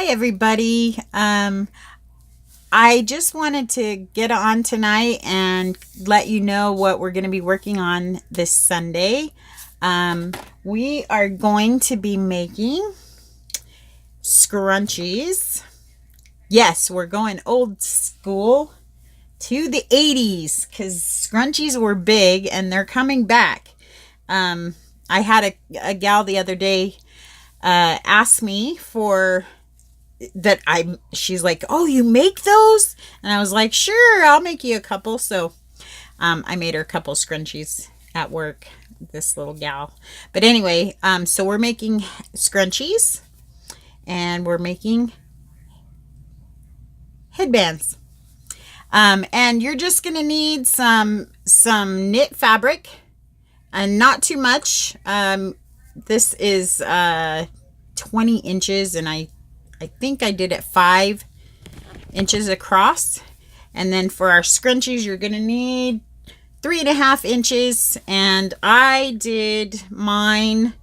Hi, everybody. I just wanted to get on tonight and let you know what we're going to be working on this Sunday. We are going to be making scrunchies. Yes, we're going old school to the 80s because scrunchies were big and they're coming back. I had a gal the other day ask me for that. She's like, oh, you make those? And I was like, sure, I'll make you a couple. So I made her a couple scrunchies at work, this little gal. But anyway, so we're making scrunchies and we're making headbands. And you're just gonna need some knit fabric and not too much. This is 20 inches and I think I did it 5 inches across. And then for our scrunchies, you're going to need 3.5 inches. And I did mine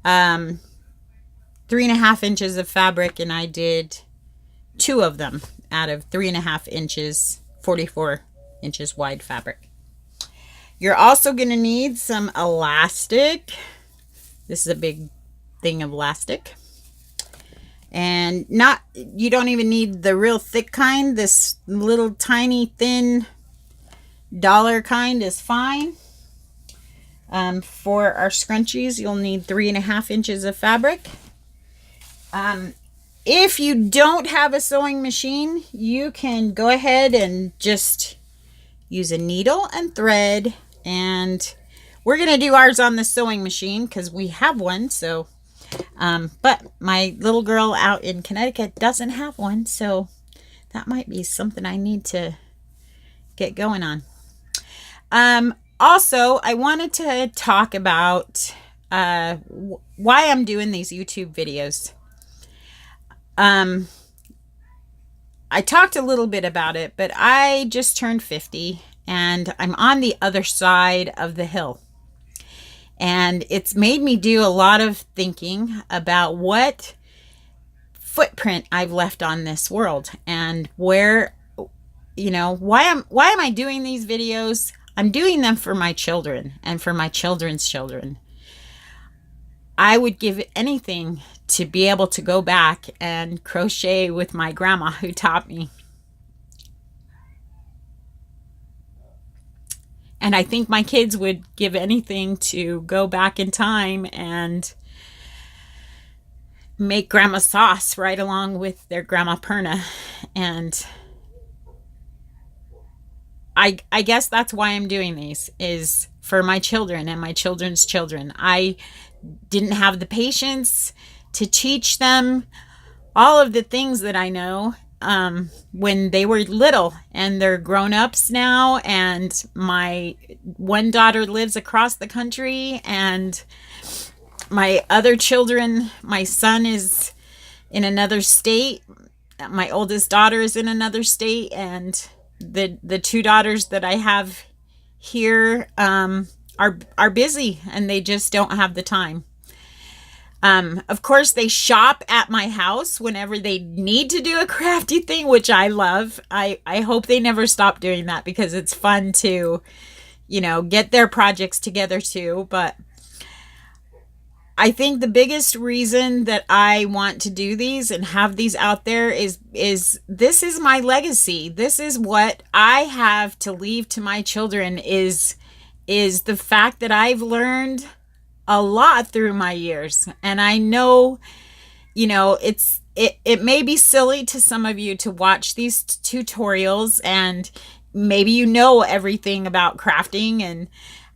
3.5 inches of fabric, and I did 2 of them out of 3.5 inches, 44 inches wide fabric. You're also going to need some elastic. This is a big thing of elastic. And you don't even need the real thick kind. This little tiny thin dollar kind is fine. For our scrunchies, you'll need 3.5 inches of fabric. If you don't have a sewing machine, you can go ahead and just use a needle and thread. And we're going to do ours on the sewing machine because we have one. But my little girl out in Connecticut doesn't have one, so that might be something I need to get going on. Also, I wanted to talk about why I'm doing these YouTube videos. I talked a little bit about it, but I just turned 50 and I'm on the other side of the hill. And it's made me do a lot of thinking about what footprint I've left on this world and where, why am I doing these videos? I'm doing them for my children and for my children's children. I would give anything to be able to go back and crochet with my grandma who taught me. And I think my kids would give anything to go back in time and make grandma sauce right along with their grandma Perna. And I guess that's why I'm doing these, is for my children and my children's children. I didn't have the patience to teach them all of the things that I know when they were little, and they're grown-ups now, and my one daughter lives across the country, and my other children, my son is in another state, my oldest daughter is in another state, and the 2 daughters that I have here are busy and they just don't have the time. Of course, they shop at my house whenever they need to do a crafty thing, which I love. I hope they never stop doing that because it's fun to, get their projects together too. But I think the biggest reason that I want to do these and have these out there is this is my legacy. This is what I have to leave to my children is the fact that I've learned a lot through my years. And I know, it may be silly to some of you to watch these tutorials, and maybe you know everything about crafting, and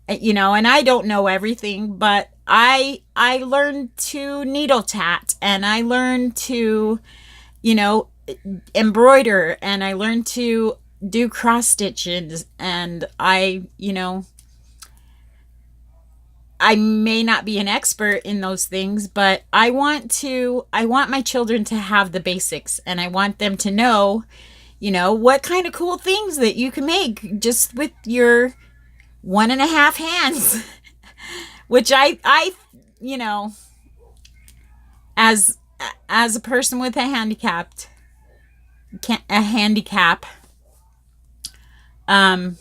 I don't know everything, but I learned to needle tat, and I learned to, embroider, and I learned to do cross stitches, and I may not be an expert in those things, but I want my children to have the basics, and I want them to know, what kind of cool things that you can make just with your 1.5 hands, which I as as a person with a handicap, I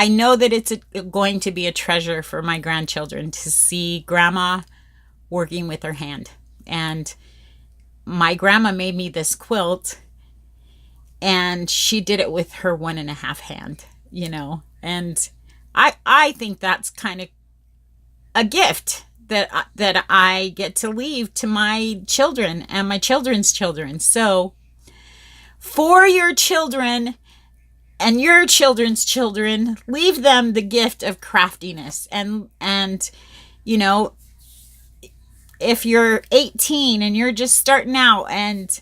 know that it's going to be a treasure for my grandchildren to see grandma working with her hand. And my grandma made me this quilt, and she did it with her 1.5 hand, and I think that's kind of a gift that I get to leave to my children and my children's children. So for your children and your children's children, leave them the gift of craftiness. And if you're 18 and you're just starting out, and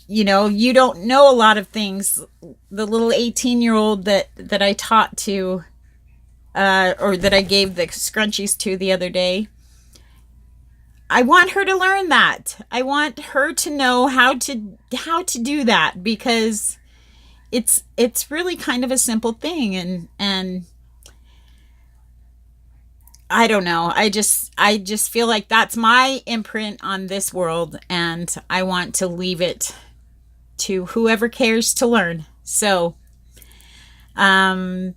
you don't know a lot of things, the little 18-year-old that I taught to, or that I gave the scrunchies to the other day, I want her to learn that. I want her to know how to do that, because it's really kind of a simple thing, and I don't know. I just feel like that's my imprint on this world, and I want to leave it to whoever cares to learn. So, anyway,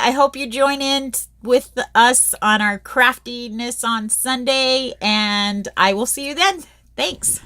I hope you join in with us on our craftiness on Sunday, and I will see you then. Thanks.